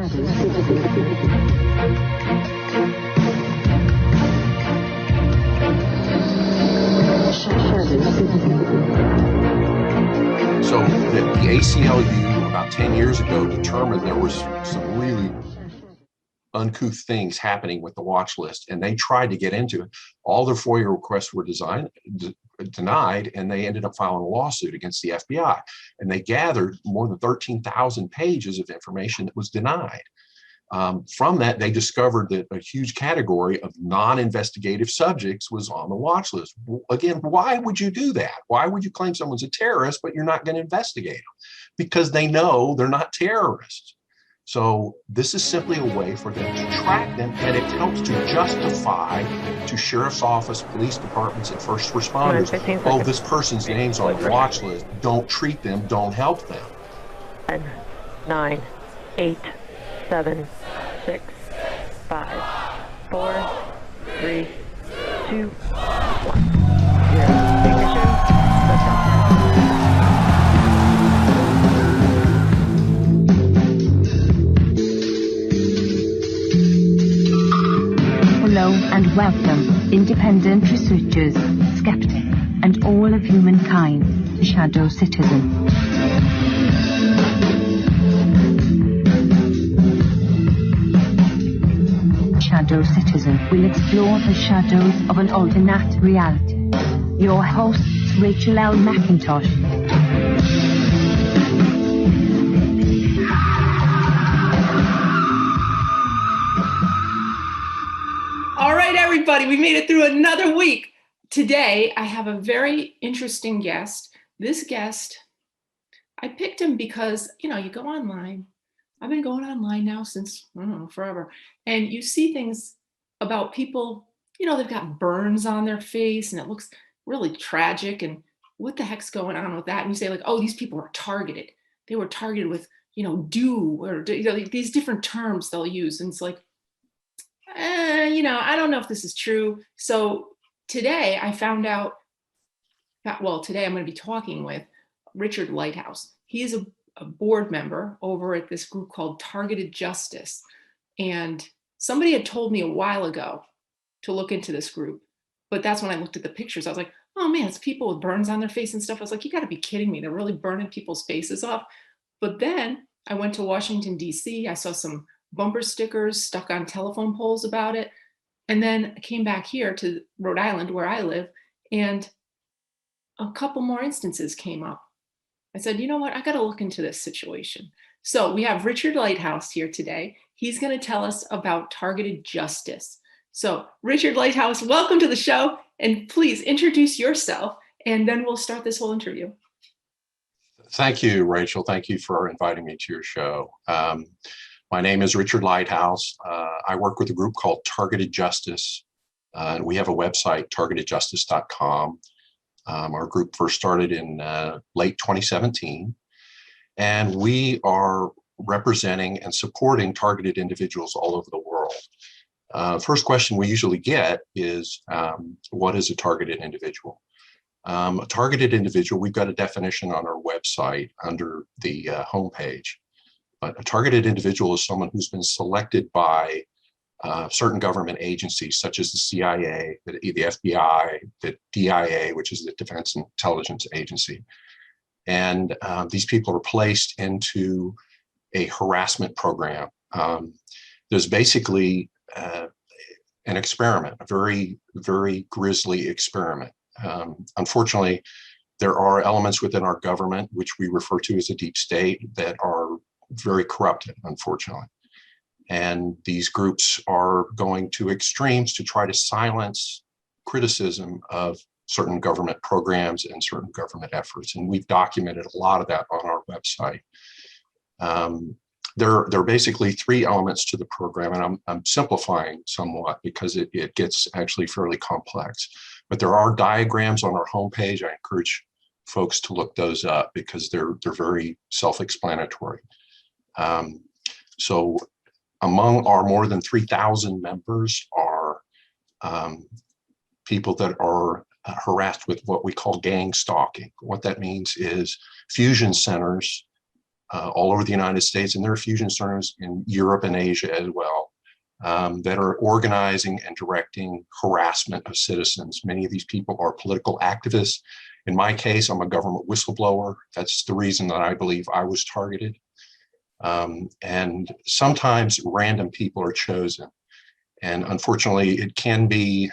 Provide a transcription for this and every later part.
So the ACLU about 10 years ago determined there was some really uncouth things happening with the watch list, and they tried to get into it. All their FOIA requests were denied, and they ended up filing a lawsuit against the FBI. And they gathered more than 13,000 pages of information that was denied. From that, they discovered that a huge category of non-investigative subjects was on the watch list. Again, why would you do that? Why would you claim someone's a terrorist, but you're not going to investigate them? Because they know they're not terrorists. So this is simply a way for them to track them, and it helps to justify to sheriff's office, police departments, and first responders, oh, this person's name's on the watch list. Don't treat them, don't help them. 10, 9, 8, 7, 6, 5, 4, 3, 2, 1. Ignition. Let's go. Hello and welcome, independent researchers, skeptics, and all of humankind, to Shadow Citizen. Shadow Citizen will explore the shadows of an alternate reality. Your hosts, Rachael L. Mcintosh. All right, everybody, we made it through another week. Today, I have a very interesting guest. This guest, I picked him because, you go online. I've been going online now since, I don't know, forever. And you see things about people, they've got burns on their face and it looks really tragic. And what the heck's going on with that? And you say like, oh, these people were targeted. They were targeted with, or these different terms they'll use. And it's like, I don't know if this is true. So today I found out, today I'm going to be talking with Richard Lighthouse. He is a board member over at this group called Targeted Justice. And somebody had told me a while ago to look into this group, but that's when I looked at the pictures. I was like, oh man, it's people with burns on their face and stuff. I was like, you gotta be kidding me. They're really burning people's faces off. But then I went to Washington, DC. I saw some bumper stickers stuck on telephone poles about it. And then I came back here to Rhode Island where I live, and a couple more instances came up. I said, you know what? I got to look into this situation. So we have Richard Lighthouse here today. He's going to tell us about targeted justice. So Richard Lighthouse, welcome to the show. And please introduce yourself, and then we'll start this whole interview. Thank you, Rachel. Thank you for inviting me to your show. My name is Richard Lighthouse. I work with a group called Targeted Justice. And we have a website, targetedjustice.com. Our group first started in late 2017, and we are representing and supporting targeted individuals all over the world. First question we usually get is, what is a targeted individual? A targeted individual, we've got a definition on our website under the homepage, but a targeted individual is someone who's been selected by certain government agencies such as the CIA, the FBI, the DIA, which is the Defense Intelligence Agency. And these people are placed into a harassment program. There's basically an experiment, a very, very grisly experiment. Unfortunately, there are elements within our government, which we refer to as a deep state, that are very corrupted, unfortunately. And these groups are going to extremes to try to silence criticism of certain government programs and certain government efforts. And we've documented a lot of that on our website. There are basically three elements to the program, and I'm simplifying somewhat because it gets actually fairly complex. But there are diagrams on our homepage. I encourage folks to look those up because they're very self-explanatory. So among our more than 3,000 members are people that are harassed with what we call gang stalking. What that means is fusion centers all over the United States, and there are fusion centers in Europe and Asia as well, that are organizing and directing harassment of citizens. Many of these people are political activists. In my case, I'm a government whistleblower. That's the reason that I believe I was targeted. And sometimes random people are chosen. And unfortunately, it can be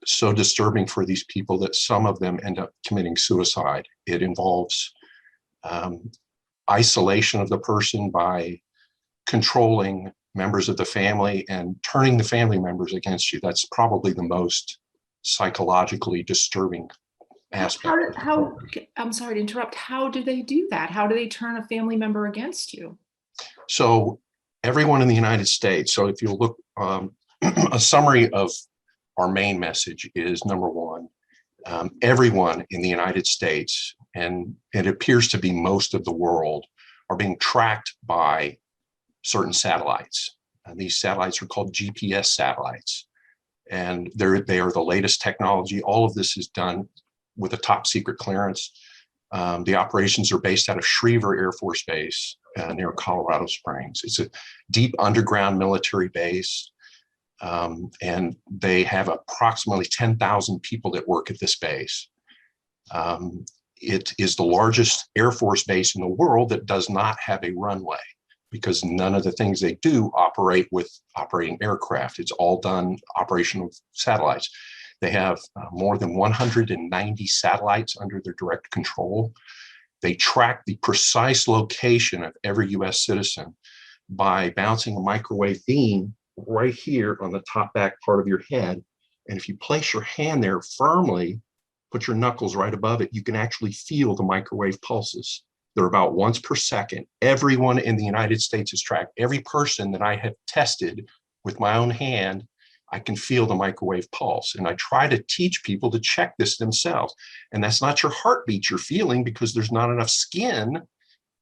so disturbing for these people that some of them end up committing suicide. It involves isolation of the person by controlling members of the family and turning the family members against you. That's probably the most psychologically disturbing aspect. I'm sorry to interrupt. How do they do that? How do they turn a family member against you? So everyone in the United States, so if you look, a summary of our main message is, number one, everyone in the United States, and it appears to be most of the world, are being tracked by certain satellites. And these satellites are called GPS satellites. And they are the latest technology. All of this is done with a top secret clearance. The operations are based out of Schriever Air Force Base near Colorado Springs. It's a deep underground military base. And they have approximately 10,000 people that work at this base. It is the largest Air Force base in the world that does not have a runway, because none of the things they do operate with operating aircraft. It's all done operational satellites. They have more than 190 satellites under their direct control. They track the precise location of every US citizen by bouncing a microwave beam right here on the top back part of your head. And if you place your hand there firmly, put your knuckles right above it, you can actually feel the microwave pulses. They're about once per second. Everyone in the United States is tracked. Every person that I have tested with my own hand, I can feel the microwave pulse. And I try to teach people to check this themselves. And that's not your heartbeat you're feeling, because there's not enough skin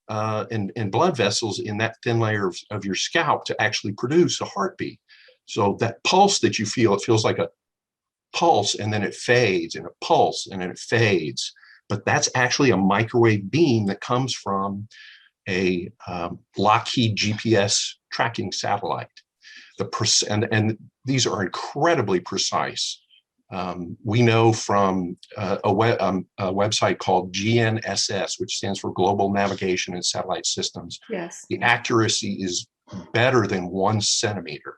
and blood vessels in that thin layer of your scalp to actually produce a heartbeat. So that pulse that you feel, it feels like a pulse, and then it fades, and a pulse, and then it fades. But that's actually a microwave beam that comes from a Lockheed GPS tracking satellite. And these are incredibly precise. We know from a website called GNSS, which stands for Global Navigation and Satellite Systems. Yes. The accuracy is better than 1 centimeter.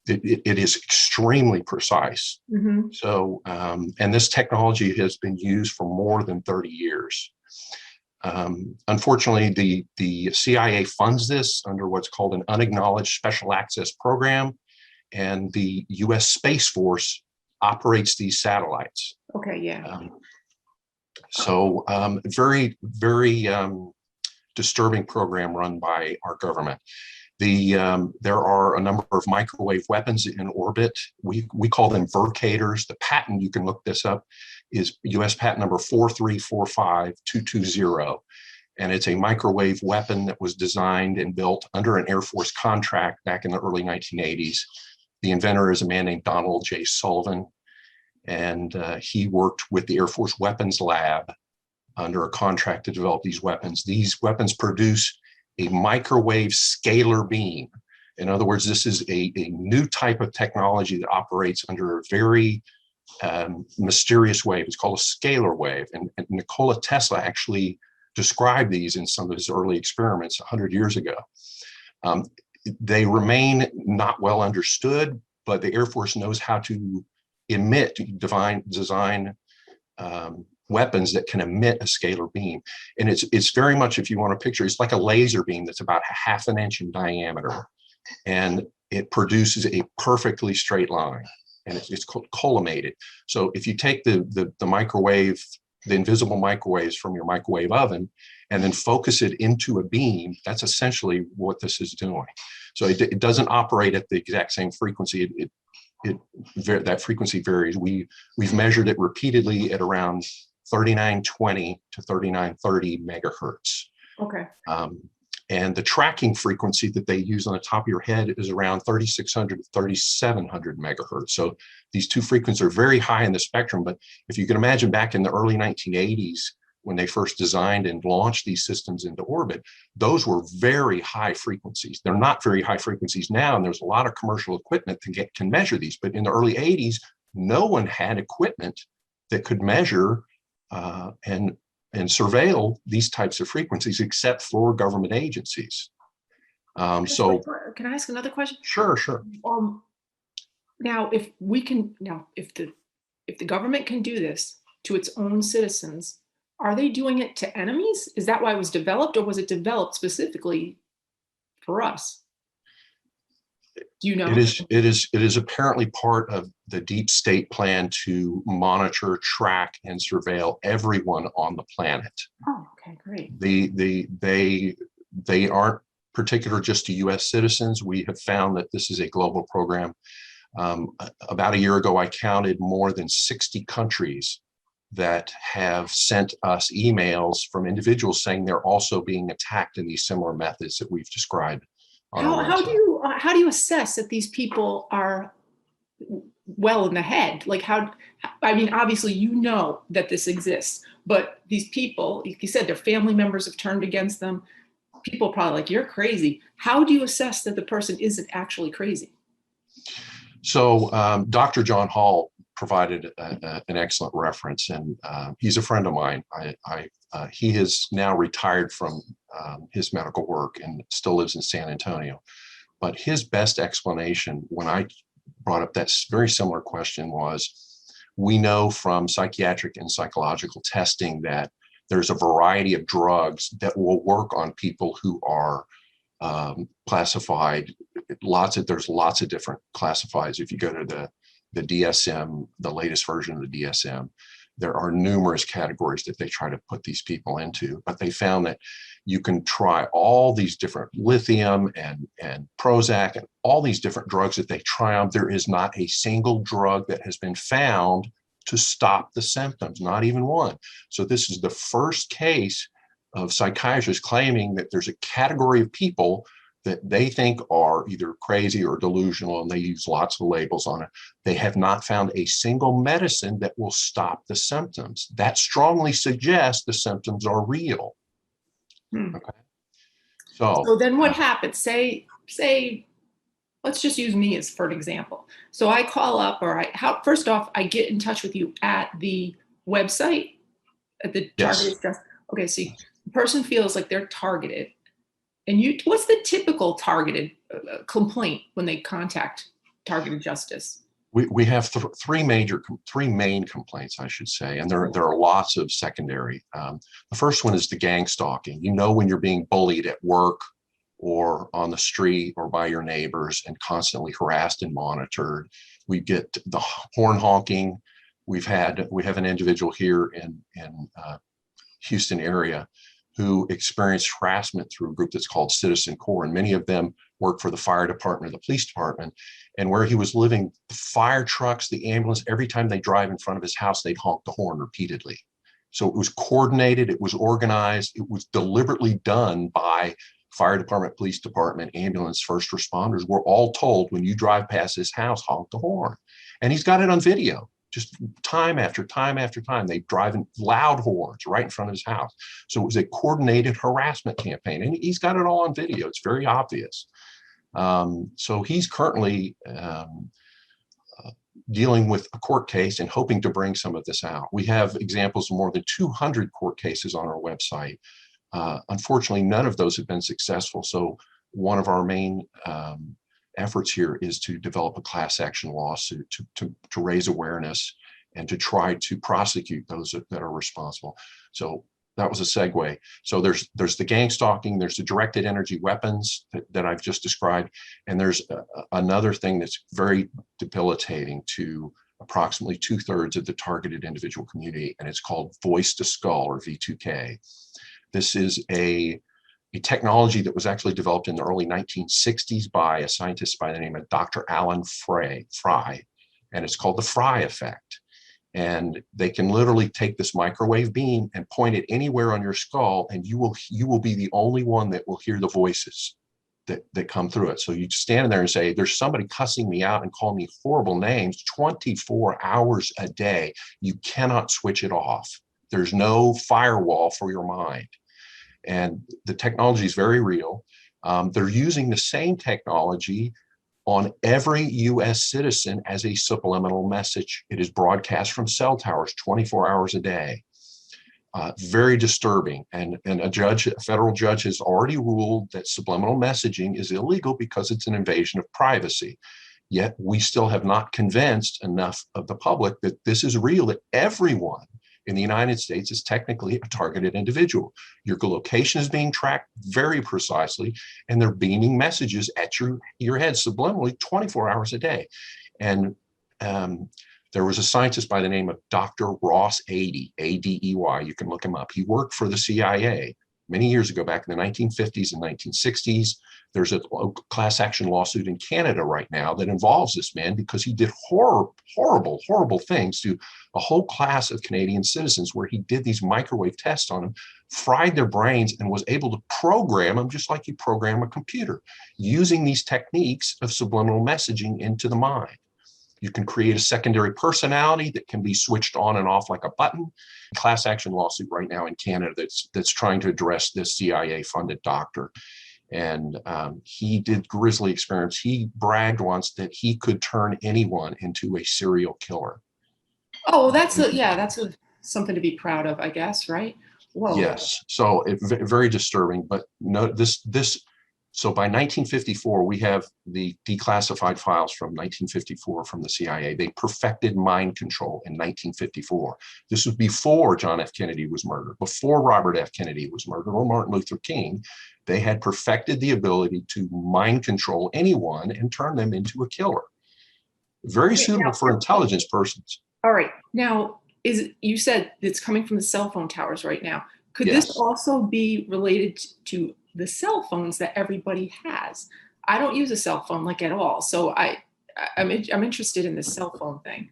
It is extremely precise. Mm-hmm. So, and this technology has been used for more than 30 years. Unfortunately, the CIA funds this under what's called an unacknowledged special access program, and the US Space Force operates these satellites. Okay, yeah. So very, very disturbing program run by our government. There are a number of microwave weapons in orbit. We call them vercators. The patent, you can look this up, is US patent number 4345220. And it's a microwave weapon that was designed and built under an Air Force contract back in the early 1980s. The inventor is a man named Donald J. Sullivan. And he worked with the Air Force Weapons Lab under a contract to develop these weapons. These weapons produce a microwave scalar beam. In other words, this is a new type of technology that operates under a very mysterious wave. It's called a scalar wave. And Nikola Tesla actually described these in some of his early experiments 100 years ago. They remain not well understood, but the Air Force knows how to design weapons that can emit a scalar beam. And it's very much, if you want to picture, it's like a laser beam that's about 1/2 inch in diameter. And it produces a perfectly straight line. And it's collimated. So if you take the microwave, the invisible microwaves from your microwave oven, and then focus it into a beam, that's essentially what this is doing. So it doesn't operate at the exact same frequency. That frequency varies. We've measured it repeatedly at around 3920 to 3930 megahertz. Okay. And the tracking frequency that they use on the top of your head is around 3600 to 3700 megahertz. So these two frequencies are very high in the spectrum. But if you can imagine, back in the early 1980s, when they first designed and launched these systems into orbit, those were very high frequencies. They're not very high frequencies now, and there's a lot of commercial equipment that can measure these. But in the early 80s, no one had equipment that could measure and surveil these types of frequencies except for government agencies. So can I ask another question? Sure. Now, if the government can do this to its own citizens, are they doing it to enemies? Is that why it was developed, or was it developed specifically for us? Do you know? It is apparently part of the deep state plan to monitor, track, and surveil everyone on the planet. Oh, okay, great. They aren't particular just to U.S. citizens. We have found that this is a global program. About a year ago, I counted more than 60 countries that have sent us emails from individuals saying they're also being attacked in these similar methods that we've described. How do you assess that these people are well in the head? Like obviously you know that this exists, but these people, like you said, their family members have turned against them. People are probably like, you're crazy. How do you assess that the person isn't actually crazy? So Dr. John Hall provided an excellent reference, and he's a friend of mine. He has now retired from his medical work and still lives in San Antonio. But his best explanation when I brought up that very similar question was, we know from psychiatric and psychological testing that there's a variety of drugs that will work on people who are classified. There's lots of different classifieds. If you go to the DSM, the latest version of the DSM, there are numerous categories that they try to put these people into. But they found that you can try all these different lithium and Prozac and all these different drugs that they try on. There is not a single drug that has been found to stop the symptoms, not even one. So this is the first case of psychiatrists claiming that there's a category of people that they think are either crazy or delusional, and they use lots of labels on it. They have not found a single medicine that will stop the symptoms. That strongly suggests the symptoms are real. Okay. So then what happens? Say, let's just use me as for an example. So I call up, first off, I get in touch with you at the website, at the targeted justice. Okay, so the person feels like they're targeted. And what's the typical targeted complaint when they contact targeted justice? We have three main complaints, I should say, and there are lots of secondary. The first one is the gangstalking. You know, when you're being bullied at work or on the street or by your neighbors and constantly harassed and monitored. We get the horn honking. We have an individual here in Houston area who experienced harassment through a group that's called Citizen Corps, and many of them work for the fire department, the police department. And where he was living, the fire trucks, the ambulance, every time they drive in front of his house, they'd honk the horn repeatedly. So it was coordinated, it was organized, it was deliberately done by fire department, police department, ambulance, first responders. We're all told, when you drive past his house, honk the horn. And he's got it on video. Just time after time after time, they drive in loud horns right in front of his house. So it was a coordinated harassment campaign, and he's got it all on video. It's very obvious. So he's currently dealing with a court case and hoping to bring some of this out. We have examples of more than 200 court cases on our website. Unfortunately, none of those have been successful. So one of our main efforts here is to develop a class action lawsuit to raise awareness and to try to prosecute those that are responsible. So that was a segue. So there's the gang stalking, there's the directed energy weapons that I've just described, and there's another thing that's very debilitating to approximately 2/3 of the targeted individual community, and it's called voice to skull, or V2K. This is a technology that was actually developed in the early 1960s by a scientist by the name of Dr. Alan Fry, and it's called the Fry effect. And they can literally take this microwave beam and point it anywhere on your skull, and you will be the only one that will hear the voices that come through it. So you stand there and say, there's somebody cussing me out and calling me horrible names 24 hours a day. You cannot switch it off. There's no firewall for your mind. And the technology is very real. They're using the same technology on every US citizen as a subliminal message. It is broadcast from cell towers 24 hours a day. Very disturbing. And a federal judge has already ruled that subliminal messaging is illegal because it's an invasion of privacy. Yet we still have not convinced enough of the public that this is real, that everyone in the United States is technically a targeted individual. Your location is being tracked very precisely, and they're beaming messages at your head subliminally 24 hours a day. And there was a scientist by the name of Dr. Ross Adey, A-D-E-Y. You can look him up. He worked for the CIA many years ago, back in the 1950s and 1960s. There's a class action lawsuit in Canada right now that involves this man because he did horrible things to a whole class of Canadian citizens, where he did these microwave tests on them, fried their brains, and was able to program them just like you program a computer, using these techniques of subliminal messaging into the mind. You can create a secondary personality that can be switched on and off like a button. Class action lawsuit right now in Canada that's trying to address this CIA-funded doctor. And he did grisly experiments. He bragged once that he could turn anyone into a serial killer. Oh, well, that's something to be proud of, I guess, right? Whoa. Yes. So very disturbing. But no, so by 1954, we have the declassified files from 1954 from the CIA. They perfected mind control in 1954. This was before John F. Kennedy was murdered, before Robert F. Kennedy was murdered, or Martin Luther King. They had perfected the ability to mind control anyone and turn them into a killer. Very suitable for intelligence persons. All right. Now, you said it's coming from the cell phone towers right now. Could Yes. this also be related to the cell phones that everybody has? I don't use a cell phone like at all. So I'm interested in this cell phone thing.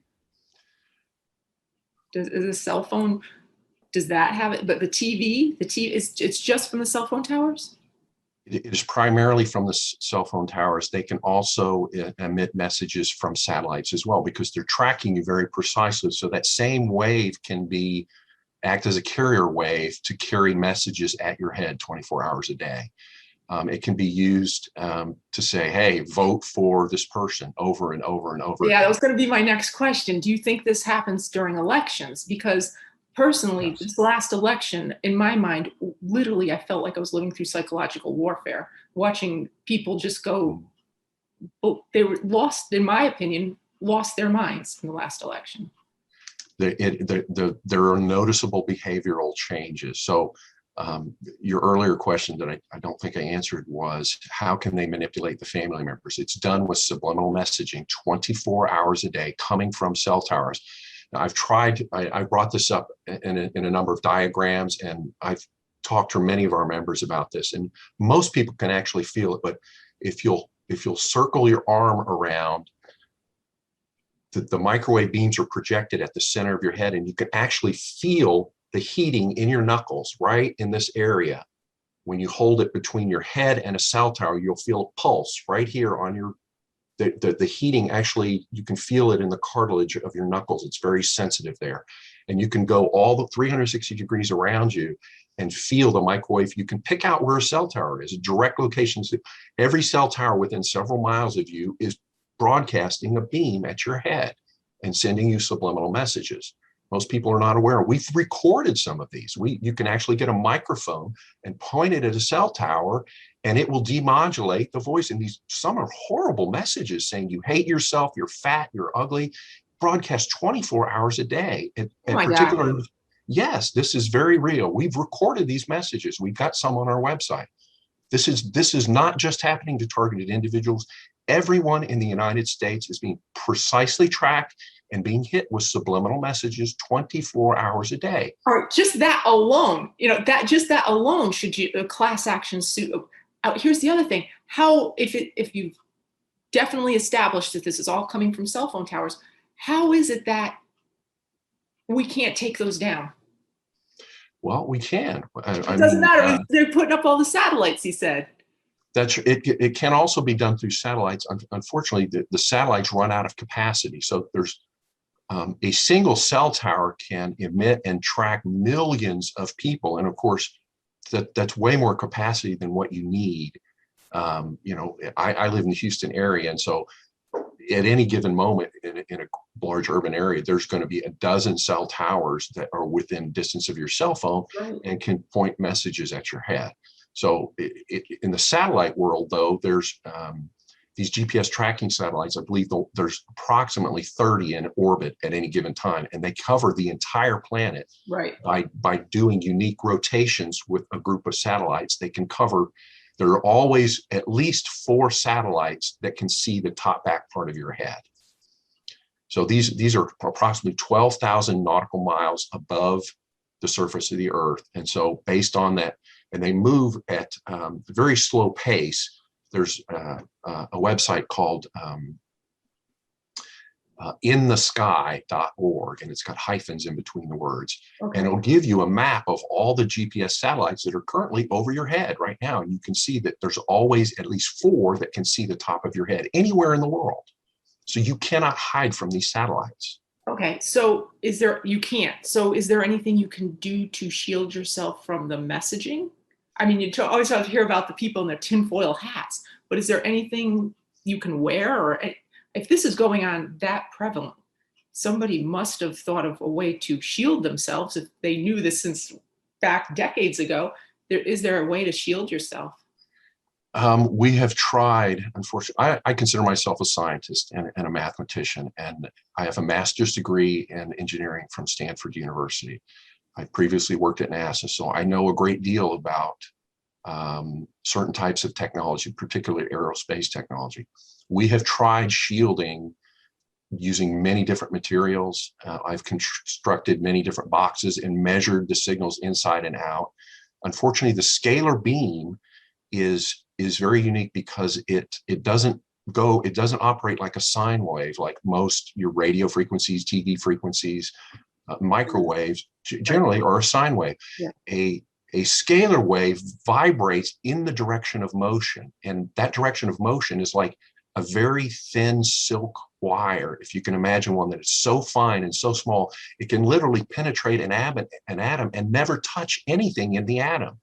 Is a cell phone, does that have it? But the TV it's just from the cell phone towers? It is primarily from the cell phone towers. They can also emit messages from satellites as well, because they're tracking you very precisely. So that same wave can act as a carrier wave to carry messages at your head 24 hours a day. It can be used to say, hey, vote for this person over and over and over. Yeah, that was going to be my next question. Do you think this happens during elections? Because personally, Yes. this last election, in my mind, literally, I felt like I was living through psychological warfare, watching people just go, they were lost, in my opinion, lost their minds in the last election. There are noticeable behavioral changes. So your earlier question that I don't think I answered was, how can they manipulate the family members? It's done with subliminal messaging 24 hours a day coming from cell towers. Now, I brought this up in a number of diagrams, and I've talked to many of our members about this, and most people can actually feel it. But if you'll circle your arm around, the microwave beams are projected at the center of your head, and you can actually feel the heating in your knuckles right in this area. When you hold it between your head and a cell tower, you'll feel a pulse right here on the heating. Actually, you can feel it in the cartilage of your knuckles. It's very sensitive there. And you can go all the 360 degrees around you and feel the microwave. You can pick out where a cell tower is, direct locations. Every cell tower within several miles of you is broadcasting a beam at your head and sending you subliminal messages. Most people are not aware. We've recorded some of these. You can actually get a microphone and point it at a cell tower, and it will demodulate the voice. And some are horrible messages saying you hate yourself, you're fat, you're ugly, broadcast 24 hours a day. God. Yes, this is very real. We've recorded these messages. We've got some on our website. This is not just happening to targeted individuals. Everyone in the United States is being precisely tracked and being hit with subliminal messages 24 hours a day. All right, just that alone, that alone should a class action suit. Here's the other thing: how, if you've definitely established that this is all coming from cell phone towers, how is it that we can't take those down? Well, we can. It doesn't matter. They're putting up all the satellites, he said. It can also be done through satellites. Unfortunately, the satellites run out of capacity. So there's A single cell tower can emit and track millions of people. And of course, that's way more capacity than what you need. I live in the Houston area, and so at any given moment in a large urban area, there's going to be a dozen cell towers that are within distance of your cell phone and can point messages at your head. So in the satellite world, though, there's these GPS tracking satellites. I believe there's approximately 30 in orbit at any given time, and they cover the entire planet. Right. By doing unique rotations with a group of satellites. They can cover. There are always at least 4 satellites that can see the top back part of your head. So these are approximately 12,000 nautical miles above the surface of the Earth. And so based on that, and they move at a very slow pace. There's a website called inthesky.org, and it's got hyphens in between the words. Okay. And it'll give you a map of all the GPS satellites that are currently over your head right now. And you can see that there's always at least 4 that can see the top of your head anywhere in the world. So you cannot hide from these satellites. Okay, so you can't. So is there anything you can do to shield yourself from the messaging? I mean, you always have to hear about the people in their tinfoil hats, but is there anything you can wear? Or if this is going on that prevalent, somebody must have thought of a way to shield themselves if they knew this since back decades ago. Is there a way to shield yourself? We have tried, unfortunately. I consider myself a scientist and a mathematician, and I have a master's degree in engineering from Stanford University. I previously worked at NASA, so I know a great deal about certain types of technology, particularly aerospace technology. We have tried shielding using many different materials. I've constructed many different boxes and measured the signals inside and out. Unfortunately, the scalar beam is very unique because it doesn't operate like a sine wave, like most your radio frequencies, TV frequencies, microwaves generally are a sine wave. Yeah. A scalar wave vibrates in the direction of motion, and that direction of motion is like a very thin silk wire. If you can imagine one that is so fine and so small, it can literally penetrate an atom and never touch anything in the atom.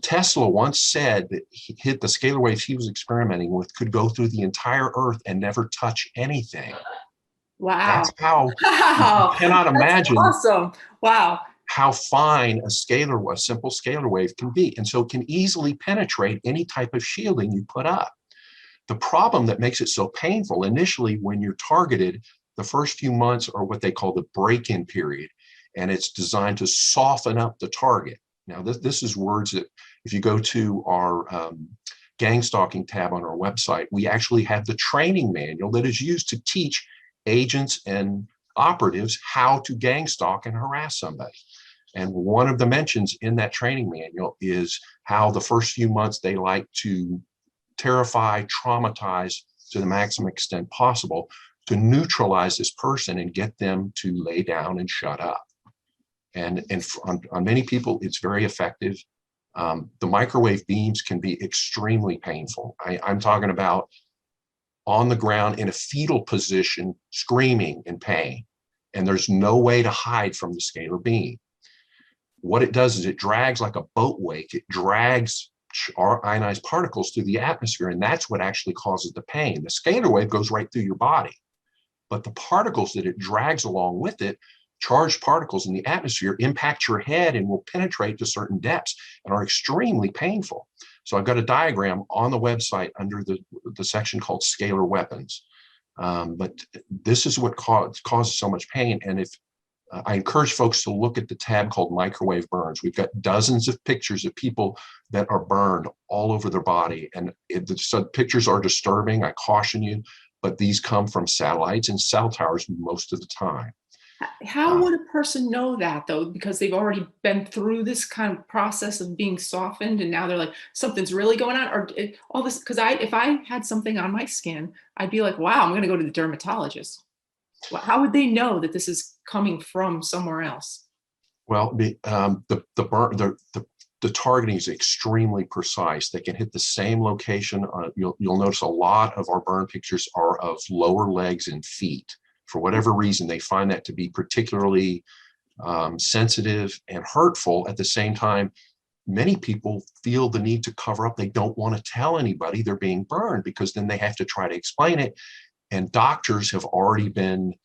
Tesla once said that the scalar waves he was experimenting with could go through the entire Earth and never touch anything. Wow. That's how you cannot imagine. Awesome. Wow. How fine a simple scalar wave can be. And so it can easily penetrate any type of shielding you put up. The problem that makes it so painful initially when you're targeted, the first few months are what they call the break-in period. And it's designed to soften up the target. Now, this is words that if you go to our gangstalking tab on our website, we actually have the training manual that is used to teach agents and operatives how to gangstalk and harass somebody. And one of the mentions in that training manual is how the first few months they like to terrify, traumatize to the maximum extent possible to neutralize this person and get them to lay down and shut up. And on many people, it's very effective. The microwave beams can be extremely painful. I'm talking about on the ground in a fetal position, screaming in pain. And there's no way to hide from the scalar beam. What it does is it drags like a boat wake. It drags our ionized particles through the atmosphere, and that's what actually causes the pain. The scalar wave goes right through your body, but the particles that it drags along with it, charged particles in the atmosphere, impact your head and will penetrate to certain depths and are extremely painful. So I've got a diagram on the website under the section called scalar weapons. But this is what causes so much pain. And if I encourage folks to look at the tab called microwave burns. We've got dozens of pictures of people that are burned all over their body. And the pictures are disturbing, I caution you, but these come from satellites and cell towers most of the time. How would a person know that, though? Because they've already been through this kind of process of being softened, and now they're like, something's really going on, or all this. Because if I had something on my skin, I'd be like, wow, I'm going to go to the dermatologist. How would they know that this is coming from somewhere else? Well, the targeting is extremely precise. They can hit the same location. You'll notice a lot of our burn pictures are of lower legs and feet For whatever reason, they find that to be particularly sensitive and hurtful. At the same time, many people feel the need to cover up. They don't want to tell anybody they're being burned because then they have to try to explain it. And doctors have already been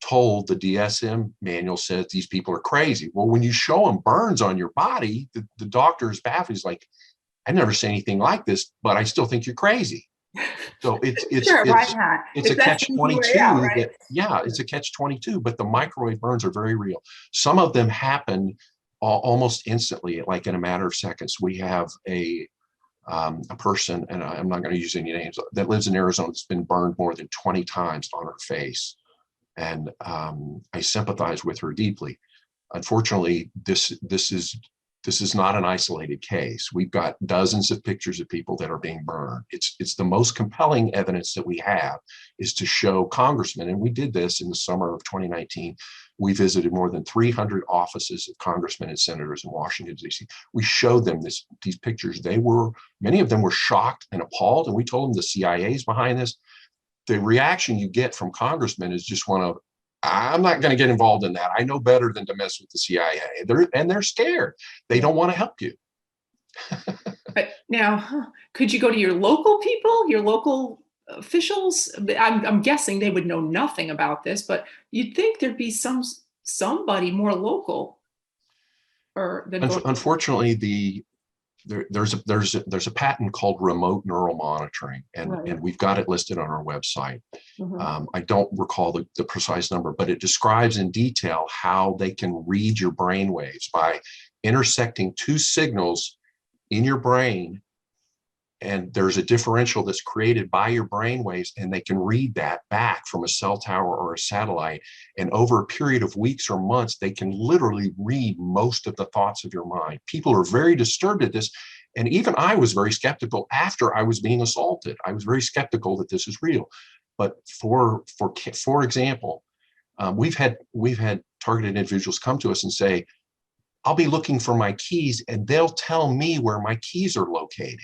told, the DSM manual says these people are crazy. Well, when you show them burns on your body, the doctor's baffled. He's like, I've never seen anything like this, but I still think you're crazy. So it's Sure, why it's not? it's If a that's catch the easy way 22. out, right? It's a catch 22. But the microwave burns are very real. Some of them happen almost instantly, like in a matter of seconds. We have a person, and I'm not going to use any names, that lives in Arizona that's been burned more than 20 times on her face. And I sympathize with her deeply. Unfortunately, this is not an isolated case. We've got dozens of pictures of people that are being burned. It's the most compelling evidence that we have is to show congressmen, and we did this in the summer of 2019. We visited more than 300 offices of congressmen and senators in Washington, D.C. We showed them these pictures. Many of them were shocked and appalled, and we told them the CIA's behind this. The reaction you get from congressmen is just one of, I'm not going to get involved in that. I know better than to mess with the CIA. They're scared. They don't want to help you. But now, could you go to your local people, your local officials? I'm guessing they would know nothing about this, but you'd think there'd be somebody more local. Unfortunately, there's a patent called remote neural monitoring, and we've got it listed on our website. I don't recall the precise number, but it describes in detail how they can read your brain waves by intersecting two signals in your brain. And there's a differential that's created by your brain waves, and they can read that back from a cell tower or a satellite. And over a period of weeks or months, they can literally read most of the thoughts of your mind. People are very disturbed at this. And even I was very skeptical after I was being assaulted. I was very skeptical that this is real. But for example, we've had targeted individuals come to us and say, I'll be looking for my keys, and they'll tell me where my keys are located.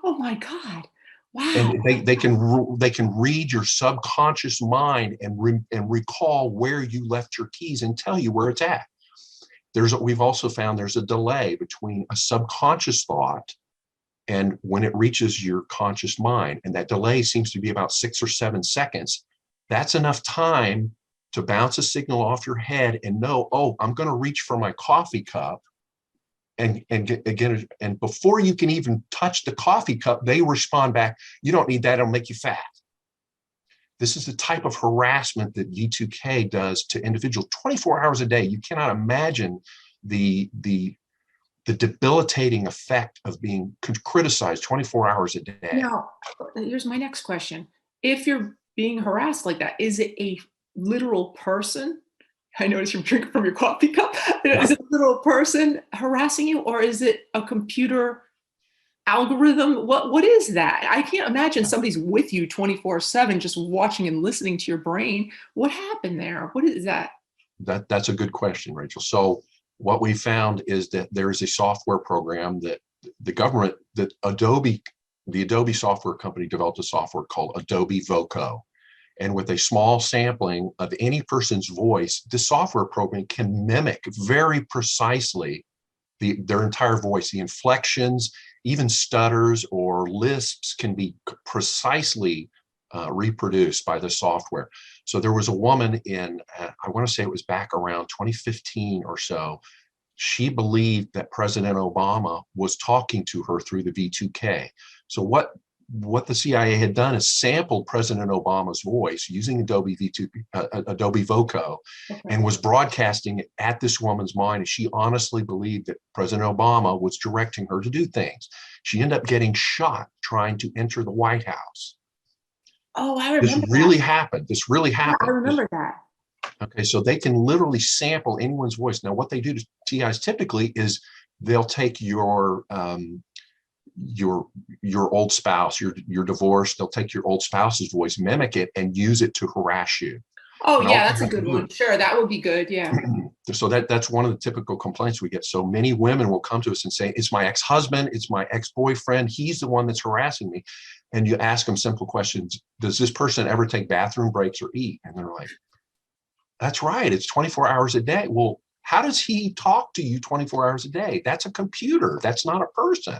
Oh my God! Wow! And they can read your subconscious mind and recall where you left your keys and tell you where it's at. We've also found there's a delay between a subconscious thought and when it reaches your conscious mind, and that delay seems to be about 6 or 7 seconds. That's enough time to bounce a signal off your head and know, oh, I'm going to reach for my coffee cup. And before you can even touch the coffee cup, they respond back, you don't need that, it'll make you fat. This is the type of harassment that V2K does to individuals 24 hours a day. You cannot imagine the debilitating effect of being criticized 24 hours a day. Now, here's my next question. If you're being harassed like that, is it a literal person? I noticed you're drinking from your coffee cup. Is it a literal person harassing you, or is it a computer algorithm? What is that? I can't imagine somebody's with you 24/7 just watching and listening to your brain. What happened there? What is that? That's a good question, Rachel. So what we found is that there is a software program that the government, the Adobe software company developed a software called Adobe Voco. And with a small sampling of any person's voice, the software program can mimic very precisely their entire voice. The inflections, even stutters or lisps can be precisely reproduced by the software. So there was a woman in, I want to say it was back around 2015 or so. She believed that President Obama was talking to her through the V2K. So what the CIA had done is sampled President Obama's voice using Adobe Voco, and was broadcasting it at this woman's mind. And she honestly believed that President Obama was directing her to do things. She ended up getting shot trying to enter the White House. Oh, I remember This really happened. This really happened. I remember that. Okay, so they can literally sample anyone's voice. Now, what they do to TIs typically is they'll take your old spouse, you're divorced, they'll take your old spouse's voice, mimic it, and use it to harass you. Oh, And all yeah, you that's a have to good do one. Sure, that would be good. Yeah. So that's one of the typical complaints we get. So many women will come to us and say, it's my ex-husband, it's my ex-boyfriend, he's the one that's harassing me. And you ask them simple questions. Does this person ever take bathroom breaks or eat? And they're like, that's right, it's 24 hours a day. Well, how does he talk to you 24 hours a day? That's a computer, that's not a person.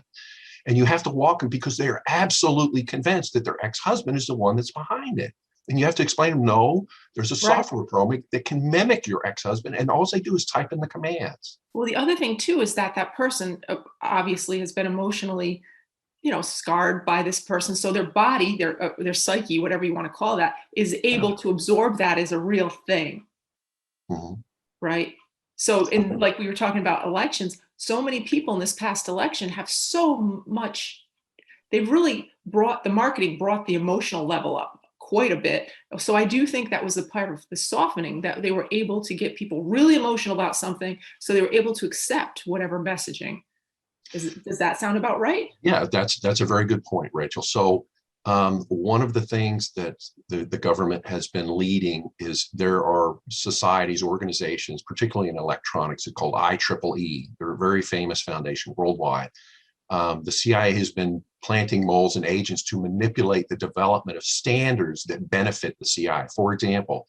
And you have to walk them because they are absolutely convinced that their ex-husband is the one that's behind it. And you have to explain to them, no, there's a software program that can mimic your ex-husband, and all they do is type in the commands. Well, the other thing too is that that person obviously has been emotionally, scarred by this person. So their body, their psyche, whatever you want to call that, is able to absorb that as a real thing. Mm-hmm. Right. So like we were talking about elections, so many people in this past election have so much, they've really brought the emotional level up quite a bit. So I do think that was the part of the softening, that they were able to get people really emotional about something, so they were able to accept whatever messaging. Does that sound about right? Yeah, that's a very good point, Rachel. So one of the things that the government has been leading is there are societies, organizations, particularly in electronics, called IEEE. They're a very famous foundation worldwide. The CIA has been planting moles and agents to manipulate the development of standards that benefit the CIA. For example,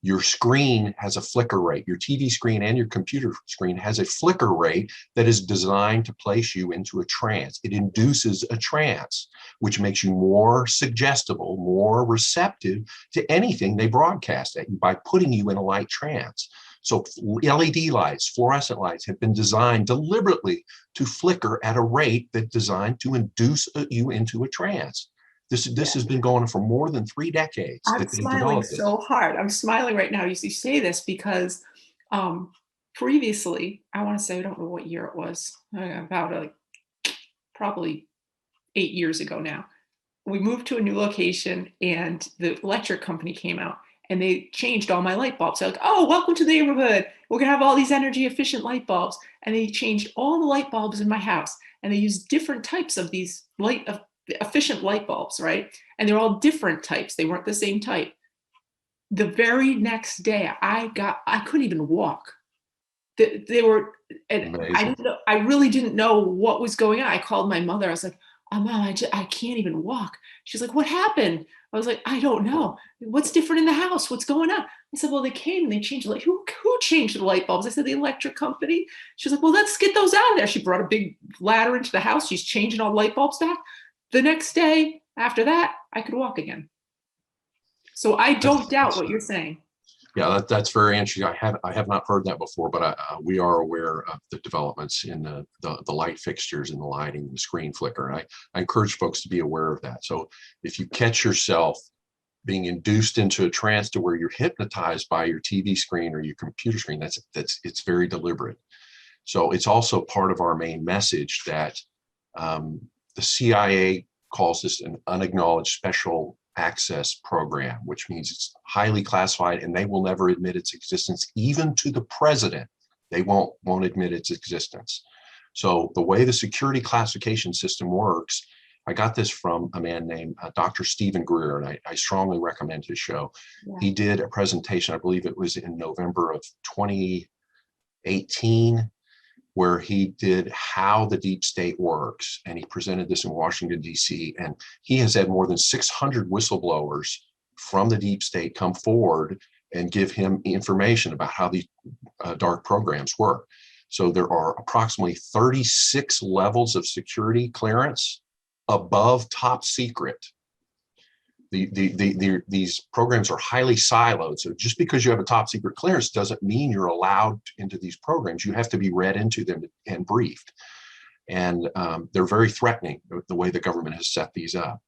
your screen has a flicker rate. Your TV screen and your computer screen has a flicker rate that is designed to place you into a trance. It induces a trance, which makes you more suggestible, more receptive to anything they broadcast at you by putting you in a light trance. So LED lights, fluorescent lights have been designed deliberately to flicker at a rate that's designed to induce you into a trance. This has been going on for more than 3 decades. I'm smiling so hard. I'm smiling right now. You say this because previously, I want to say, I don't know what year it was, about probably 8 years ago now, we moved to a new location and the electric company came out and they changed all my light bulbs. They're like, oh, welcome to the neighborhood. We're gonna have all these energy efficient light bulbs. And they changed all the light bulbs in my house, and they used different types of these efficient light bulbs, right? And they're all different types. They weren't the same type. The very next day, I couldn't even walk. They were, and I really didn't know what was going on. I called my mother. I was like, oh, Mom, I can't even walk. She's like, what happened? I was like, I don't know. What's different in the house? What's going on? I said, well, they came and they changed the light. Who changed the light bulbs? I said, the electric company. She was like, well, let's get those out of there. She brought a big ladder into the house. She's changing all the light bulbs back. The next day after that, I could walk again. So I don't doubt what you're saying. Yeah, that's very interesting. I have not heard that before, but we are aware of the developments in the light fixtures and the lighting, the screen flicker. And I encourage folks to be aware of that. So if you catch yourself being induced into a trance to where you're hypnotized by your TV screen or your computer screen, it's very deliberate. So it's also part of our main message that the CIA calls this an unacknowledged special access program, which means it's highly classified and they will never admit its existence, even to the president. They won't admit its existence. So the way the security classification system works, I got this from a man named Dr. Stephen Greer, and I strongly recommend his show. Yeah. He did a presentation, I believe it was in November of 2018, where he did how the deep state works. And he presented this in Washington, D.C. And he has had more than 600 whistleblowers from the deep state come forward and give him information about how these dark programs work. So there are approximately 36 levels of security clearance above top secret. These programs are highly siloed. So just because you have a top secret clearance doesn't mean you're allowed into these programs. You have to be read into them and briefed. And they're very threatening, the way the government has set these up.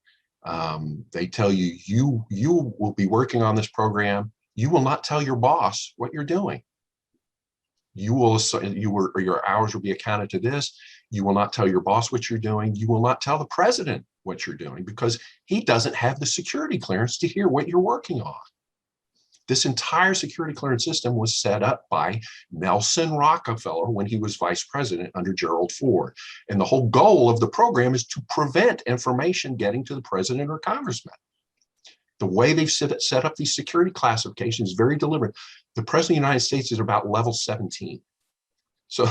They tell you, you will be working on this program. You will not tell your boss what you're doing. Your hours will be accounted to this. You will not tell your boss what you're doing. You will not tell the president what you're doing because he doesn't have the security clearance to hear what you're working on. This entire security clearance system was set up by Nelson Rockefeller when he was vice president under Gerald Ford. And the whole goal of the program is to prevent information getting to the president or congressman. The way they've set up these security classifications is very deliberate. The president of the United States is about level 17. So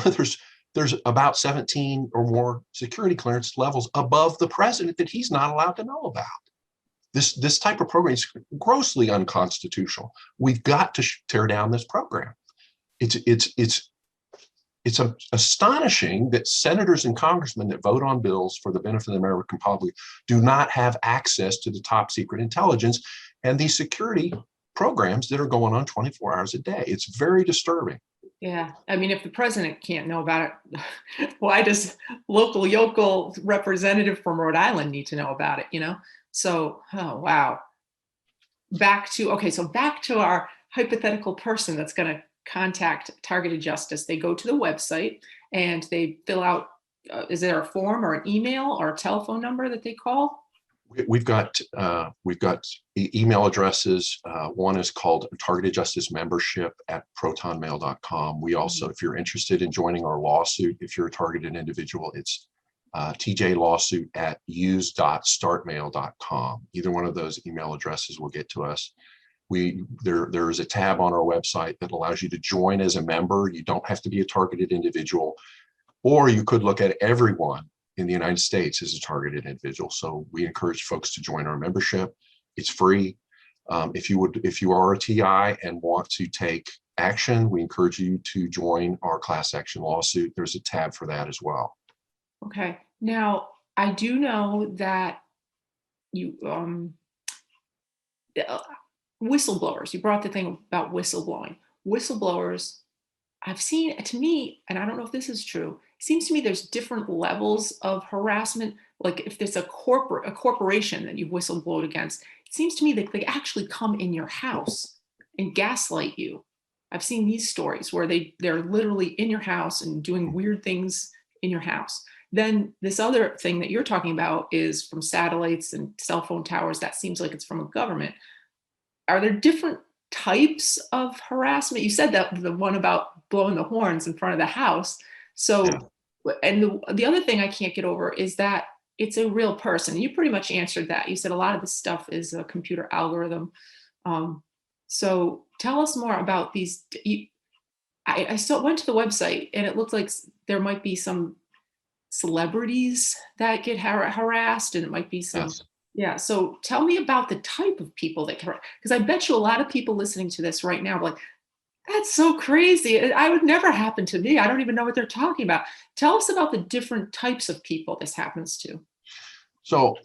there's about 17 or more security clearance levels above the president that he's not allowed to know about. This type of program is grossly unconstitutional. We've got to tear down this program. It's astonishing that senators and congressmen that vote on bills for the benefit of the American public do not have access to the top secret intelligence and these security programs that are going on 24 hours a day. It's very disturbing. Yeah, I mean, if the president can't know about it, why does local yokel representative from Rhode Island need to know about it, you know? So, oh, wow. Back to our hypothetical person that's going to contact Targeted Justice. They go to the website and they fill out, is there a form or an email or a telephone number that they call? We've got email addresses. One is called Targeted Justice Membership at protonmail.com. We also, if you're interested in joining our lawsuit, if you're a targeted individual, it's tjlawsuit at use.startmail.com. Either one of those email addresses will get to us. There is a tab on our website that allows you to join as a member. You don't have to be a targeted individual, or you could look at everyone in the United States as a targeted individual. So we encourage folks to join our membership. It's free. If you are a TI and want to take action, we encourage you to join our class action lawsuit. There's a tab for that as well. Okay. Now, I do know that you, whistleblowers, you brought the thing about whistleblowing. Whistleblowers, I've seen, to me, and I don't know if this is true, it seems to me there's different levels of harassment. Like if there's a corporation that you've whistleblowed against, it seems to me that they actually come in your house and gaslight you. I've seen these stories where they're literally in your house and doing weird things in your house. Then this other thing that you're talking about is from satellites and cell phone towers. That seems like it's from a government. Are there different types of harassment? You said that the one about blowing the horns in front of the house. So, yeah. And the other thing I can't get over is that it's a real person. You pretty much answered that. You said a lot of this stuff is a computer algorithm. So tell us more about these. I still went to the website and it looked like there might be some celebrities that get harassed, and it might be some. Yes. Yeah. So tell me about the type of people that can, because I bet you a lot of people listening to this right now are like, that's so crazy. I would never happen to me. I don't even know what they're talking about. Tell us about the different types of people this happens to. So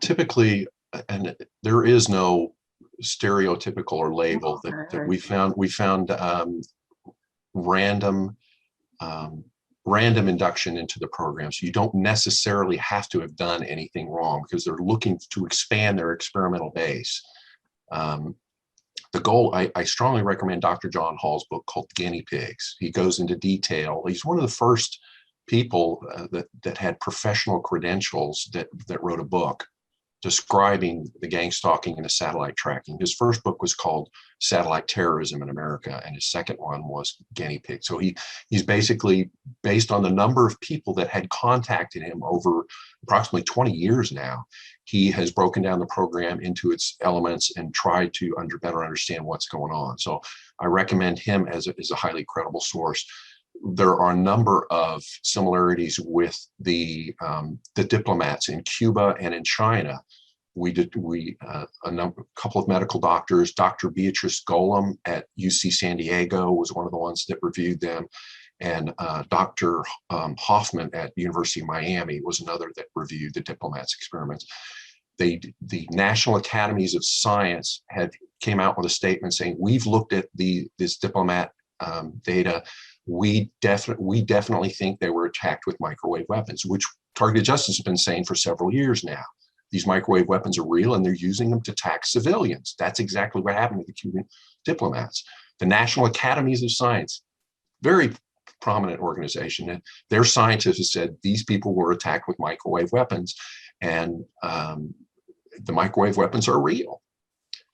typically, and there is no stereotypical or label that we found. We found random induction into the program. So you don't necessarily have to have done anything wrong because they're looking to expand their experimental base. The goal, I strongly recommend Dr. John Hall's book called Guinea Pigs. He goes into detail. He's one of the first people that had professional credentials that wrote a book describing the gangstalking and the satellite tracking. His first book was called Satellite Terrorism in America, and his second one was Guinea Pig. So he's basically, based on the number of people that had contacted him over approximately 20 years now, he has broken down the program into its elements and tried to better understand what's going on. So I recommend him as a highly credible source. There are a number of similarities with the diplomats in Cuba and in China. A couple of medical doctors, Dr. Beatrice Golem at UC San Diego was one of the ones that reviewed them, and Dr. Hoffman at the University of Miami was another that reviewed the diplomats' experiments. The National Academies of Science came out with a statement saying, we've looked at this diplomat data. We definitely think they were attacked with microwave weapons, which Targeted Justice has been saying for several years now. These microwave weapons are real and they're using them to attack civilians. That's exactly what happened to the Cuban diplomats. The National Academies of Science, very prominent organization, and their scientists have said these people were attacked with microwave weapons, and the microwave weapons are real.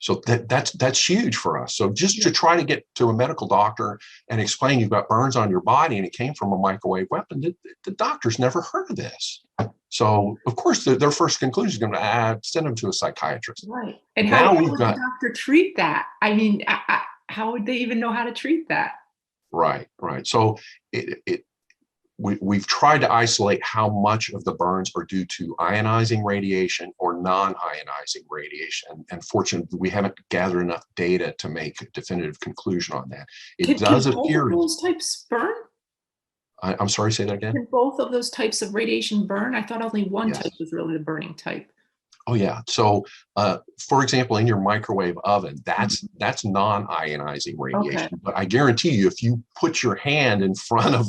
So that's huge for us. So just to try to get to a medical doctor and explain you've got burns on your body and it came from a microwave weapon, the doctor's never heard of this. So of course their first conclusion is going to send them to a psychiatrist. Right. And now how we've would got the doctor treat that? I mean, how would they even know how to treat that? right. So we've tried to isolate how much of the burns are due to ionizing radiation or non-ionizing radiation. And fortunately, we haven't gathered enough data to make a definitive conclusion on that. It does can appear. Both of those types burn? I'm sorry, say that again? Can both of those types of radiation burn? I thought only one Yes. type was really the burning type. Oh yeah. So, for example, in your microwave oven, that's non-ionizing radiation. Okay. But I guarantee you, if you put your hand in front of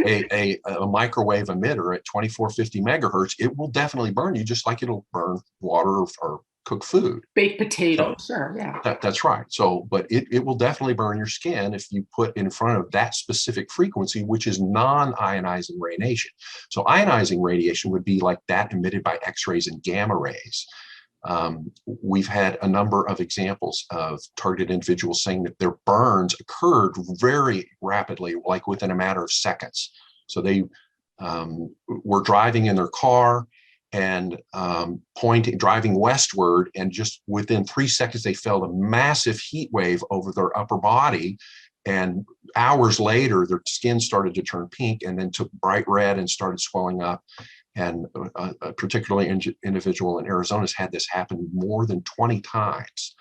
a microwave emitter at 2450 megahertz, it will definitely burn you, just like it'll burn water or cook food. Baked potato, sure, yeah. That's right. So, but it will definitely burn your skin if you put in front of that specific frequency, which is non-ionizing radiation. So ionizing radiation would be like that emitted by X-rays and gamma rays. We've had a number of examples of targeted individuals saying that their burns occurred very rapidly, like within a matter of seconds. So they were driving in their car and driving westward, and just within 3 seconds, they felt a massive heat wave over their upper body. And hours later, their skin started to turn pink and then took bright red and started swelling up. And a particularly individual in Arizona has had this happen more than 20 times.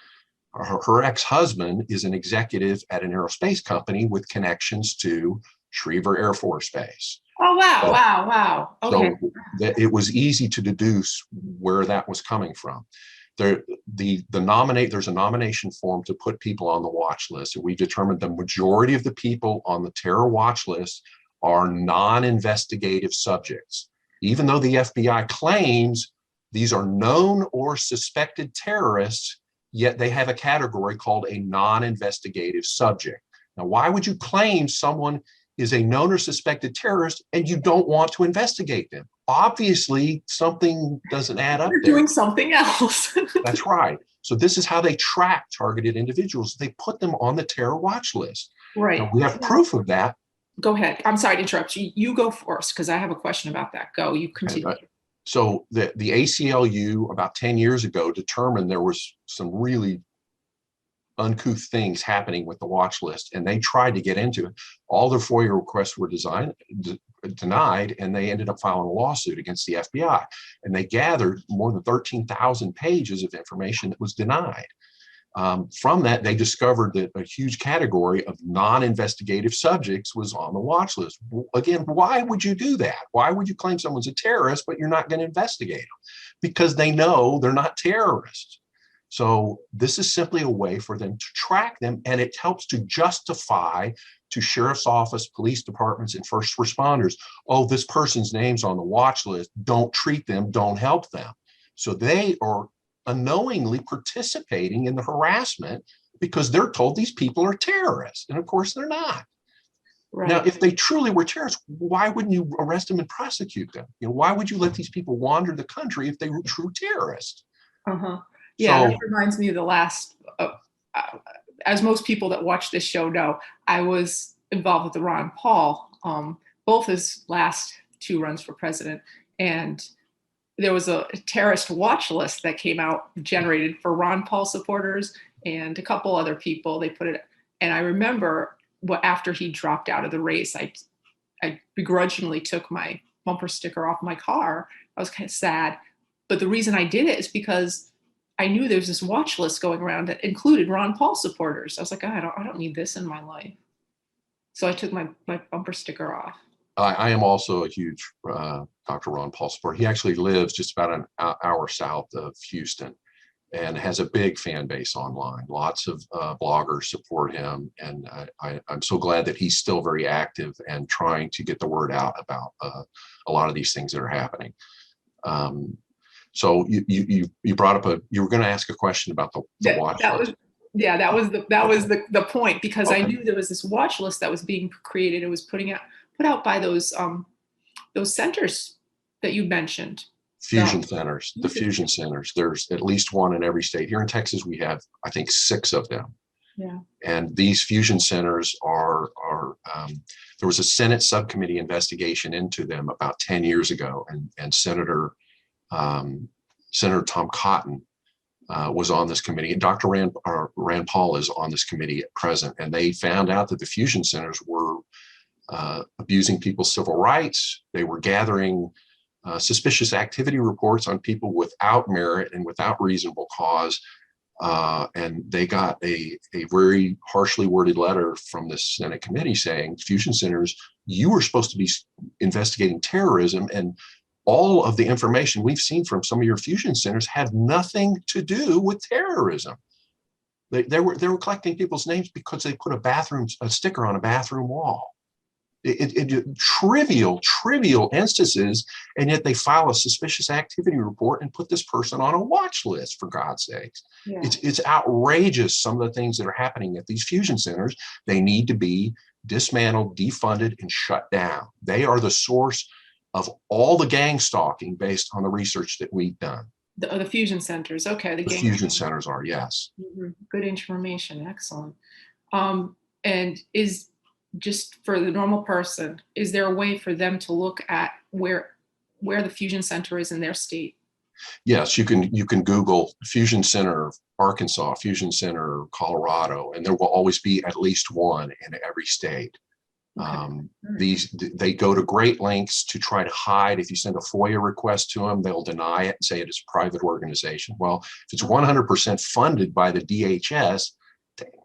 Her ex-husband is an executive at an aerospace company with connections to Schriever Air Force Base. Oh, wow, wow. Okay. So it was easy to deduce where that was coming from. There's a nomination form to put people on the watch list. And we determined the majority of the people on the terror watch list are non-investigative subjects. Even though the FBI claims these are known or suspected terrorists, yet they have a category called a non-investigative subject. Now, why would you claim someone is a known or suspected terrorist and you don't want to investigate them? Obviously, something doesn't add up. You're doing something else. That's right. So this is how they track targeted individuals. They put them on the terror watch list. Right. Now, we have proof of that. Go ahead. I'm sorry to interrupt you. You go first because I have a question about that. Go. You continue. So the ACLU about 10 years ago determined there was some really uncouth things happening with the watch list, and they tried to get into it. All their FOIA requests were denied, and they ended up filing a lawsuit against the FBI. And they gathered more than 13,000 pages of information that was denied. From that, they discovered that a huge category of non-investigative subjects was on the watch list. Again, why would you do that? Why would you claim someone's a terrorist, but you're not going to investigate them? Because they know they're not terrorists. So this is simply a way for them to track them, and it helps to justify to sheriff's office, police departments, and first responders, oh, this person's name's on the watch list, don't treat them, don't help them. So they are unknowingly participating in the harassment because they're told these people are terrorists. And of course they're not. Right. Now, if they truly were terrorists, why wouldn't you arrest them and prosecute them? Why would you let these people wander the country if they were true terrorists? Uh-huh. Yeah, so, that reminds me of the last, as most people that watch this show know, I was involved with the Ron Paul, both his last 2 runs for president. And there was a terrorist watch list that came out generated for Ron Paul supporters and a couple other people. They put it, and I remember after he dropped out of the race, I begrudgingly took my bumper sticker off my car. I was kind of sad. But the reason I did it is because I knew there was this watch list going around that included Ron Paul supporters. I was like, I don't need this in my life. So I took my bumper sticker off. I am also a huge Dr. Ron Paul supporter. He actually lives just about an hour south of Houston and has a big fan base online. Lots of bloggers support him. And I'm so glad that he's still very active and trying to get the word out about a lot of these things that are happening. So you brought up you were going to ask a question about the watch list. That was the point, because okay. I knew there was this watch list that was being created. It was put out by those centers that you mentioned. Fusion centers, the fusion centers. There's at least one in every state. Here in Texas, we have, I think, 6 of them. Yeah. And these fusion centers are there was a Senate subcommittee investigation into them about 10 years ago, and Senator Tom Cotton was on this committee, and Dr. Rand Paul is on this committee at present, and they found out that the fusion centers were abusing people's civil rights. They were gathering suspicious activity reports on people without merit and without reasonable cause. And they got a very harshly worded letter from the Senate committee saying, fusion centers, you were supposed to be investigating terrorism, and all of the information we've seen from some of your fusion centers have nothing to do with terrorism. They were collecting people's names because they put a sticker on a bathroom wall. Trivial instances, and yet they file a suspicious activity report and put this person on a watch list, for God's sakes. Yeah. It's outrageous, some of the things that are happening at these fusion centers. They need to be dismantled, defunded, and shut down. They are the source of all the gang stalking based on the research that we've done. The fusion centers, okay. The fusion centers are, yes. Mm-hmm. Good information, excellent. And is, just for the normal person, is there a way for them to look at where the fusion center is in their state? Yes, you can Google Fusion Center Arkansas, Fusion Center Colorado, and there will always be at least one in every state. Okay. They go to great lengths to try to hide. If you send a FOIA request to them, they'll deny it and say it is a private organization. Well, if it's 100% funded by the DHS,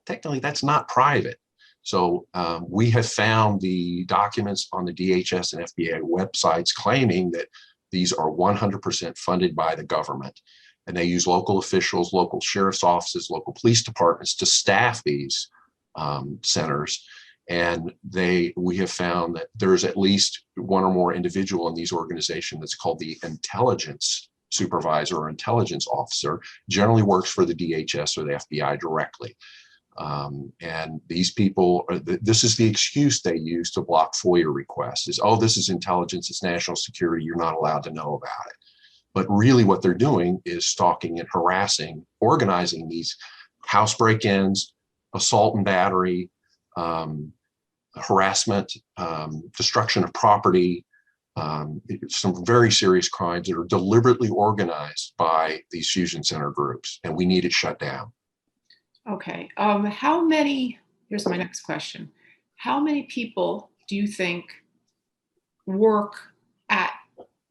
technically that's not private. So we have found the documents on the DHS and FBI websites claiming that these are 100% funded by the government. And they use local officials, local sheriff's offices, local police departments to staff these centers. And we have found that there's at least one or more individual in these organizations that's called the intelligence supervisor or intelligence officer, generally works for the DHS or the FBI directly. And these people, this is the excuse they use to block FOIA requests is, oh, this is intelligence, it's national security, you're not allowed to know about it. But really what they're doing is stalking and harassing, organizing these house break-ins, assault and battery, harassment, destruction of property, some very serious crimes that are deliberately organized by these fusion center groups, and we need it shut down. Okay, here's my next question. How many people do you think work at,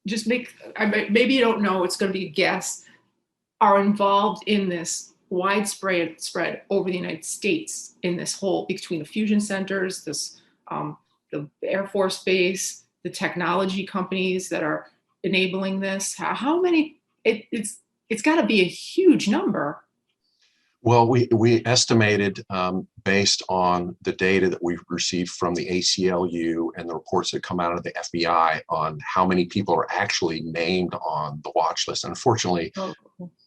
maybe you don't know, it's going to be a guess, are involved in this widespread spread over the United States in this whole, between the fusion centers, the Air Force Base, the technology companies that are enabling this? How many? It's got to be a huge number. Well, we estimated based on the data that we've received from the ACLU and the reports that come out of the FBI on how many people are actually named on the watch list. Unfortunately,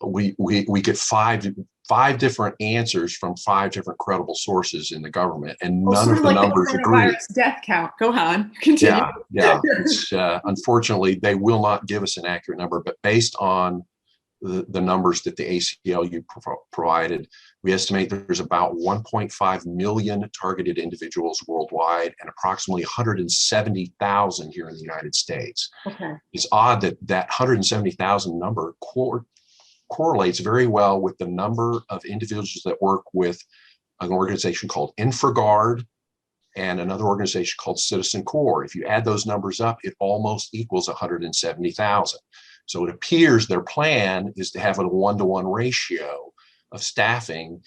we get five different answers from 5 different credible sources in the government, and none of the numbers agree. Death count. Go on. Continue. Yeah. It's, unfortunately, they will not give us an accurate number, but based on the numbers that the ACLU provided, we estimate there's about 1.5 million targeted individuals worldwide and approximately 170,000 here in the United States. Okay. It's odd that 170,000 number correlates very well with the number of individuals that work with an organization called InfraGard and another organization called Citizen Corps. If you add those numbers up, it almost equals 170,000. So it appears their plan is to have a 1-to-1 ratio of staffing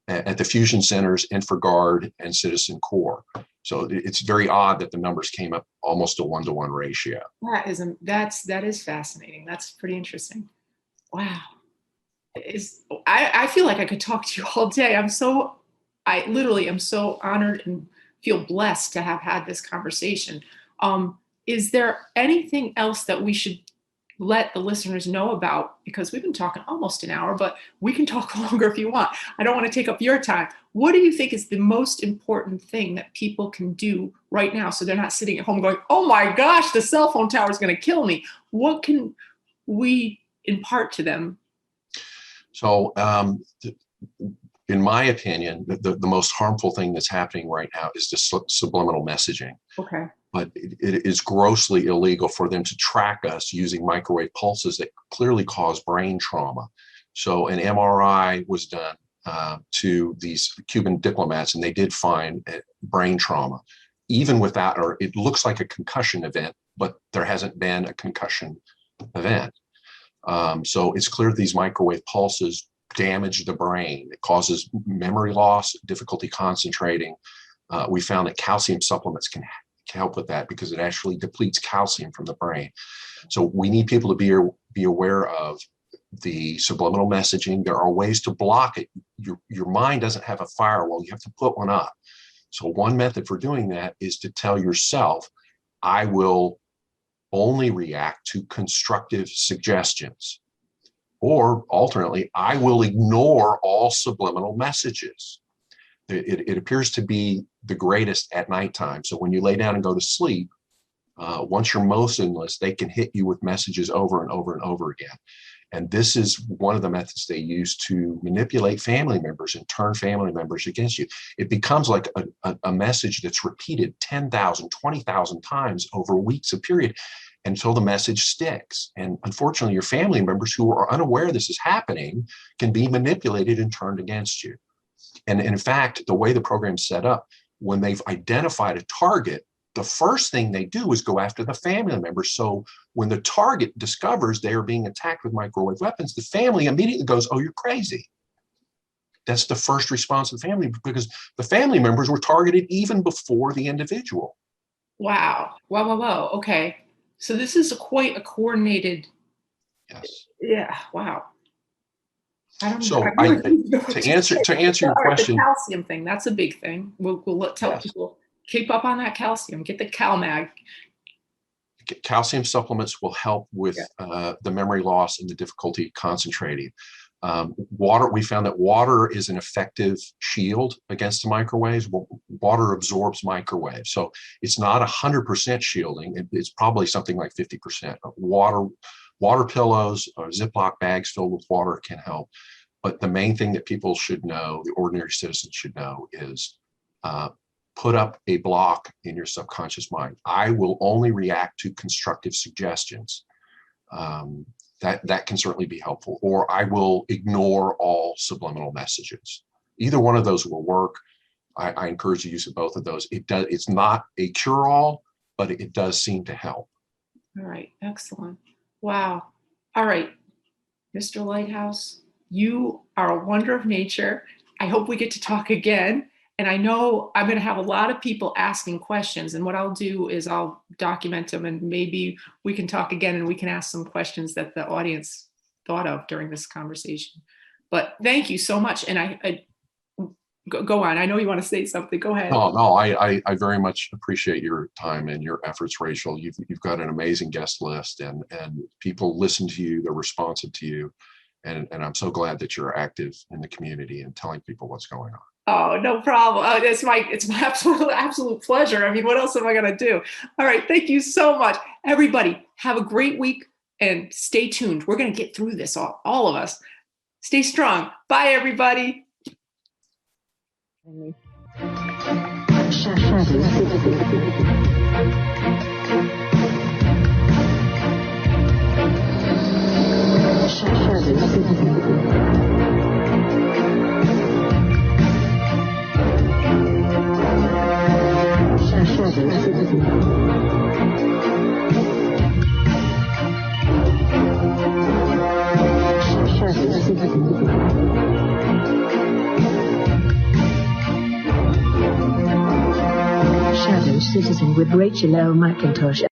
at the fusion centers, InfraGard, and Citizen Corps. So it's very odd that the numbers came up almost a 1-to-1 ratio. That is fascinating. That's pretty interesting. Wow. I feel like I could talk to you all day. I literally am so honored and feel blessed to have had this conversation. Is there anything else that we should let the listeners know about? Because we've been talking almost an hour, but we can talk longer if you want. I don't want to take up your time. What do you think is the most important thing that people can do right now so they're not sitting at home going, oh my gosh, the cell phone tower is going to kill me? What we impart to them? So in my opinion, the most harmful thing that's happening right now is the subliminal messaging. Okay. But it is grossly illegal for them to track us using microwave pulses that clearly cause brain trauma. So an MRI was done to these Cuban diplomats, and they did find brain trauma. Even without, or it looks like a concussion event, but there hasn't been a concussion event. So it's clear these microwave pulses damage the brain. It causes memory loss, difficulty concentrating. We found that calcium supplements can help with that because it actually depletes calcium from the brain. So we need people to be aware of the subliminal messaging. There are ways to block it. Your mind doesn't have a firewall. You have to put one up. So one method for doing that is to tell yourself, I will only react to constructive suggestions. Or alternately, I will ignore all subliminal messages. It appears to be the greatest at nighttime. So when you lay down and go to sleep, once you're motionless, they can hit you with messages over and over and over again. And this is one of the methods they use to manipulate family members and turn family members against you. It becomes like a message that's repeated 10,000, 20,000 times over weeks of period until the message sticks. And unfortunately, your family members who are unaware this is happening can be manipulated and turned against you. And in fact, the way the program's set up, when they've identified a target, the first thing they do is go after the family members. So when the target discovers they are being attacked with microwave weapons, the family immediately goes, oh, you're crazy. That's the first response of the family, because the family members were targeted even before the individual. Wow. Wow. Okay. So this is quite a coordinated. Yes. Yeah. Wow. To answer your question, the calcium thing, that's a big thing. We'll tell people, keep up on that calcium, get the CalMag. Calcium supplements will help with the memory loss and the difficulty concentrating. Water, we found that water is an effective shield against the microwaves. Water absorbs microwaves. So it's not 100% shielding. It's probably something like 50%. Water pillows or Ziploc bags filled with water can help. But the main thing that people should know, the ordinary citizens should know, is put up a block in your subconscious mind. I will only react to constructive suggestions. That can certainly be helpful. Or I will ignore all subliminal messages. Either one of those will work. I encourage the use of both of those. It's not a cure-all, but it does seem to help. All right, excellent. Wow. All right, Mr. Lighthouse, you are a wonder of nature. I hope we get to talk again. And I know I'm going to have a lot of people asking questions. And what I'll do is I'll document them, and maybe we can talk again and we can ask some questions that the audience thought of during this conversation. But thank you so much. And I go on. I know you want to say something. Go ahead. No, I very much appreciate your time and your efforts, Rachael. You've got an amazing guest list, and people listen to you. They're responsive to you. And I'm so glad that you're active in the community and telling people what's going on. Oh, no problem. It's my absolute pleasure. I mean, what else am I going to do? All right. Thank you so much. Everybody, have a great week and stay tuned. We're going to get through this, all of us. Stay strong. Bye, everybody. Shadow Citizen with Rachael Mcintosh.